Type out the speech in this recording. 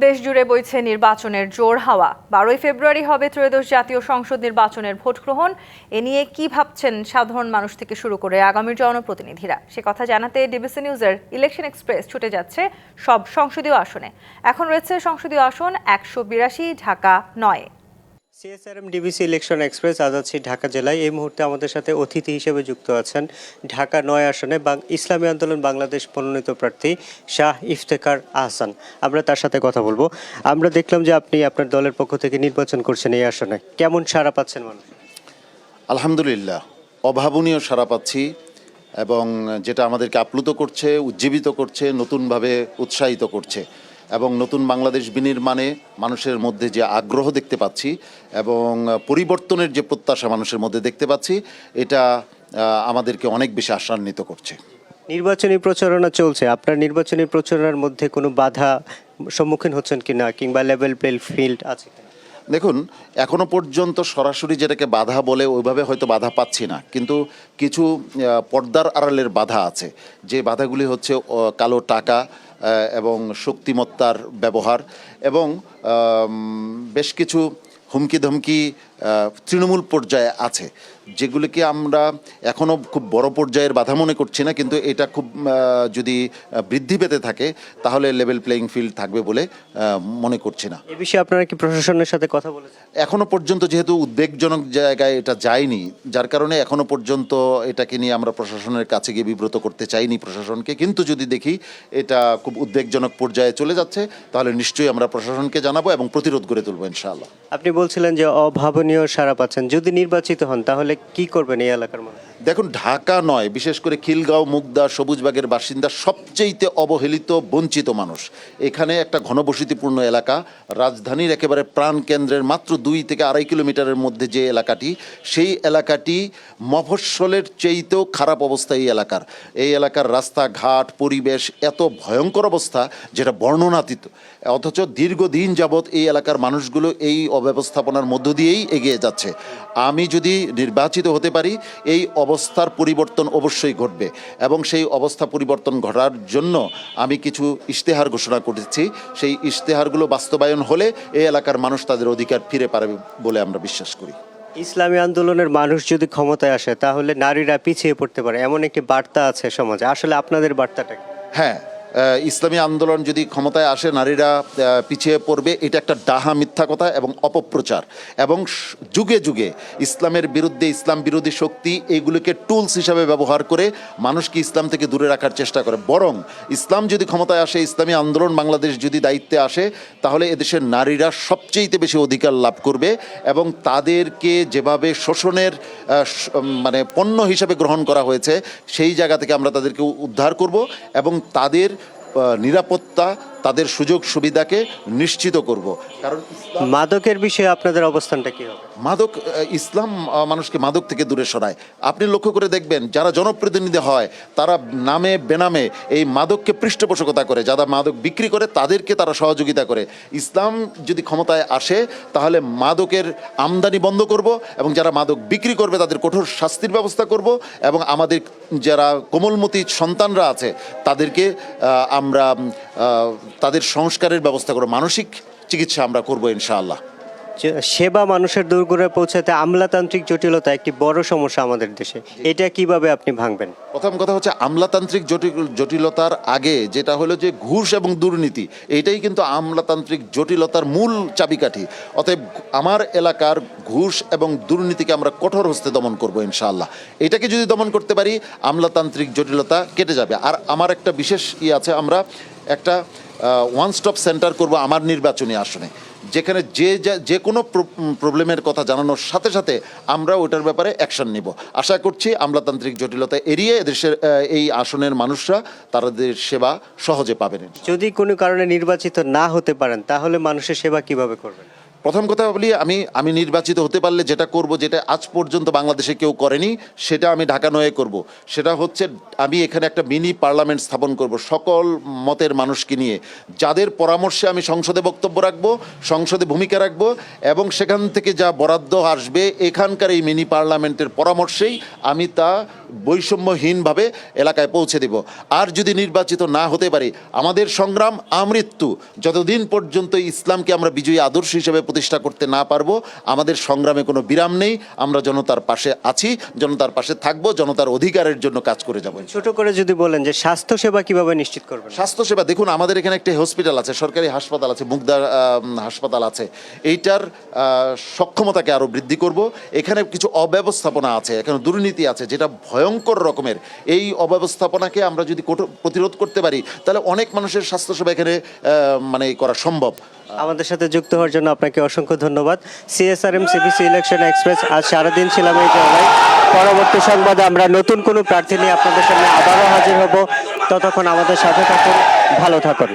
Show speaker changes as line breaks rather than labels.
দেশ জুড়ে বইছে নির্বাচনের জোর হাওয়া। 12ই ফেব্রুয়ারি হবে ত্রয়োদশ জাতীয় সংসদ নির্বাচনের ভোট গ্রহণ। এ নিয়ে কি ভাবছেন সাধারণ মানুষ থেকে শুরু করে আগামীর জনপ্রতিনিধিরা, সে কথা জানাতে ডিবিসি নিউজের ইলেকশন এক্সপ্রেস ছুটে যাচ্ছে সব সংসদীয় আসনে। এখন রয়েছে সংসদীয় আসন 182, Dhaka 9।
CSRM DBC election express আজ আছি ঢাকা জেলায়। এই মুহূর্তে আমাদের সাথে অতিথি হিসেবে যুক্ত আছেন ঢাকা 9 আসনে ইসলামী আন্দোলন বাংলাদেশ মনোনীত প্রার্থী শাহ ইফতেখার আহসান। আমরা তার সাথে কথা বলবো। আমরা দেখলাম যে আপনি আপনার দলের পক্ষ থেকে নির্বাচন করছেন এই আসনে, কেমন সাড়া পাচ্ছেন মানুষ?
আলহামদুলিল্লাহ, অভাবনীয় সাড়া পাচ্ছি এবং যেটা আমাদেরকে আপ্লুত করছে, উজ্জীবিত করছে, নতুনভাবে উৎসাহিত করছে এবং নতুন বাংলাদেশ বিনির্মাণে মানুষের মধ্যে যে আগ্রহ দেখতে পাচ্ছি এবং পরিবর্তনের যে প্রত্যাশা মানুষের মধ্যে দেখতে পাচ্ছি, এটা আমাদেরকে অনেক বেশি আশান্বিত করছে।
নির্বাচনী প্রচারণা চলছে, আপনার নির্বাচনী প্রচারণার মধ্যে কোনো বাধা সম্মুখীন হচ্ছেন কিনা, কিংবা লেভেল প্লে ফিল্ড আছে কিনা?
দেখুন, এখনো পর্যন্ত সরাসরি যেটাকে বাধা বলে ওইভাবে হয়তো বাধা পাচ্ছি না, কিন্তু কিছু পর্দার আড়ালের বাধা আছে। যে বাধাগুলি হচ্ছে কালো টাকা এবং শক্তিমত্তার ব্যবহার এবং বেশ কিছু হুমকি ধমকি তৃণমূল পর্যায়ে আছে, যেগুলিকে আমরা এখনও খুব বড় পর্যায়ের বাধা মনে করছি না, কিন্তু এটা খুব যদি বৃদ্ধি পেতে থাকে তাহলে লেভেল প্লেয়িং ফিল্ড থাকবে বলে মনে করছি না।
এই বিষয়ে আপনারা কি প্রশাসনের সাথে কথা বলেছেন?
এখনো পর্যন্ত যেহেতু উদ্বেগজনক জায়গায় এটা যায়নি, যার কারণে এখনো পর্যন্ত এটাকে নিয়ে আমরা প্রশাসনের কাছে গিয়ে বিব্রত করতে চাইনি প্রশাসনকে। কিন্তু যদি দেখি এটা খুব উদ্বেগজনক পর্যায়ে চলে যাচ্ছে, তাহলে নিশ্চয়ই আমরা প্রশাসনকে জানাবো এবং প্রতিরোধ করে তুলবো ইনশাআল্লাহ।
আপনি বলছিলেন যে অভাবনীয় সাড়া পাচ্ছেন, যদি নির্বাচিত হন তাহলে কি করবেন এই এলাকার মানুষ?
দেখুন, ঢাকা নয়, বিশেষ করে খিলগাঁও, মুগদা, সবুজবাগের বাসিন্দা সবচেয়েতে অবহেলিত, বঞ্চিত মানুষ। এখানে একটা ঘনবসতিপূর্ণ এলাকা, রাজধানীর একেবারে প্রাণকেন্দ্রের মাত্র 2 থেকে 2.5 কিলোমিটারের মধ্যে যে এলাকাটি, সেই এলাকাটি মফস্বলের চেয়েতেও খারাপ অবস্থা এই এলাকার। এই এলাকার রাস্তাঘাট, পরিবেশ এত ভয়ঙ্কর অবস্থা যেটা বর্ণনাতীত, অথচ দীর্ঘদিন যাবৎ এই এলাকার মানুষগুলো এই অব্যবস্থাপনার মধ্য দিয়েই এগিয়ে যাচ্ছে। আমি যদি নির্বাচিত হতে পারি, এই অবস্থার পরিবর্তন অবশ্যই ঘটবে এবং সেই অবস্থা পরিবর্তন ঘটার জন্য আমি কিছু ইশতেহার ঘোষণা করেছি। সেই ইশতেহারগুলো বাস্তবায়ন হলে এই এলাকার মানুষ তাদের অধিকার ফিরে পাবে বলে আমরা বিশ্বাস করি।
ইসলামী আন্দোলনের মানুষ যদি ক্ষমতায় আসে তাহলে নারীরা পিছিয়ে পড়তে পারে, এমন একটি বার্তা আছে সমাজে। আসলে আপনাদের বার্তাটা কি?
হ্যাঁ, ইসলামী আন্দোলন যদি ক্ষমতায় আসে নারীরা পিছিয়ে পড়বে, এটা একটা ডাহা মিথ্যা কথা এবং অপপ্রচার। এবং যুগে যুগে ইসলামের বিরুদ্ধে ইসলাম বিরোধী শক্তি এইগুলিকে টুলস হিসাবে ব্যবহার করে মানুষকে ইসলাম থেকে দূরে রাখার চেষ্টা করে। বরং ইসলাম যদি ক্ষমতায় আসে, ইসলামী আন্দোলন বাংলাদেশ যদি দায়িত্বে আসে, তাহলে এদেশের নারীরা সবচেয়ে বেশি অধিকার লাভ করবে এবং তাদেরকে যেভাবে শোষণের মানে পণ্য হিসাবে গ্রহণ করা হয়েছে, সেই জায়গা থেকে আমরা তাদেরকে উদ্ধার করব এবং তাদের নিরাপত্তা, তাদের সুযোগ সুবিধাকে নিশ্চিত করব। কারণ
মাদকের বিষয়ে আপনাদের অবস্থানটা কি হবে?
মাদক, ইসলাম মানুষকে মাদক থেকে দূরে সরায়। আপনি লক্ষ্য করে দেখবেন, যারা জনপ্রতিনিধি হয় তারা নামে বেনামে এই মাদককে পৃষ্ঠপোষকতা করে, যারা মাদক বিক্রি করে তাদেরকে তারা সহযোগিতা করে। ইসলাম যদি ক্ষমতায় আসে তাহলে মাদকের আমদানি বন্ধ করব এবং যারা মাদক বিক্রি করবে তাদের কঠোর শাস্তির ব্যবস্থা করব এবং আমাদের যারা কোমলমতি সন্তানরা আছে তাদেরকে আমরা তাদের সংস্কারের ব্যবস্থা করব, মানসিক চিকিৎসা আমরা করব ইনশাআল্লাহ।
সেবা মানুষের দূরগোড়ায় পৌঁছাতে আমলাতান্ত্রিক জটিলতা একটি বড় সমস্যা আমাদের দেশে, এটা কিভাবে আপনি ভাঙবেন?
প্রথম কথা হচ্ছে, আমলাতান্ত্রিক জটিলতার আগে যেটা হলো যে ঘুষ এবং দুর্নীতি, এইটাই কিন্তু আমলাতান্ত্রিক জটিলতার মূল চাবিকাঠি। অতএব আমার এলাকার ঘুষ এবং দুর্নীতিকে আমরা কঠোর হস্তে দমন করব ইনশাআল্লাহ। এটাকে যদি দমন করতে পারি, আমলাতান্ত্রিক জটিলতা কেটে যাবে। আর আমার একটা বিশেষ আছে, আমরা একটা ওয়ান স্টপ সেন্টার করব আমার নির্বাচনী আসনে, যেখানে যে কোনো প্রবলেমের কথা জানানোর সাথে সাথে আমরা ওটার ব্যাপারে অ্যাকশন নিব। আশা করছি আমলাতান্ত্রিক জটিলতা এড়িয়ে এদেশের এই আসনের মানুষরা তাদের সেবা সহজে পাবেন।
যদি কোনো কারণে নির্বাচিত না হতে পারেন তাহলে মানুষের সেবা কিভাবে করবেন?
প্রথম কথা বলি, আমি নির্বাচিত হতে পারলে যেটা করব, যেটা আজ পর্যন্ত বাংলাদেশে কেউ করেনি, সেটা আমি ঢাকা নয়ে করব। সেটা হচ্ছে আমি এখানে একটা মিনি পার্লামেন্ট স্থাপন করব সকল মতের মানুষকে নিয়ে, যাদের পরামর্শে আমি সংসদে বক্তব্য রাখবো, সংসদে ভূমিকা রাখবো, এবং সেখান থেকে যা বরাদ্দ আসবে এখানকার এই মিনি পার্লামেন্টের পরামর্শেই আমি তা বৈষম্যহীনভাবে এলাকায় পৌঁছে দেব। আর যদি নির্বাচিত না হতে পারি, আমাদের সংগ্রাম আমৃত্যু, যতদিন পর্যন্ত ইসলামকে আমরা বিজয়ী আদর্শ হিসেবে প্রতিষ্ঠা করতে না পারবো, আমাদের সংগ্রামে কোনো বিরাম নেই। আমরা জনতার পাশে আছি, জনতার পাশে থাকবো, জনতার অধিকারের জন্য কাজ করে যাব।
ছোট করে যদি বলেন যে স্বাস্থ্যসেবা কিভাবে নিশ্চিত করবেন?
স্বাস্থ্যসেবা দেখুন, আমাদের এখানে একটা হসপিটাল আছে, সরকারি হাসপাতাল আছে, মুগদা হাসপাতাল আছে। এইটার সক্ষমতাকে আরও বৃদ্ধি করব। এখানে কিছু অব্যবস্থাপনা আছে, এখানে দুর্নীতি আছে, যেটা ভয়ঙ্কর রকমের। এই অব্যবস্থাপনাকে আমরা যদি প্রতিরোধ করতে পারি, তাহলে অনেক মানুষের স্বাস্থ্যসেবা এখানে মানে করা সম্ভব।
আমাদের সাথে যুক্ত হওয়ার জন্য আপনাকে অসংখ্য ধন্যবাদ। সিএসআরএম সিবিসি ইলেকশন এক্সপ্রেস, আজ সারাদিন ছিলাম এই জায়গায়। পরবর্তী সংবাদে আমরা নতুন কোনো প্রার্থী নিয়ে আপনাদের সামনে আবারও হাজির হব। ততক্ষণ আমাদের সাথে থাকুন, ভালো থাকুন।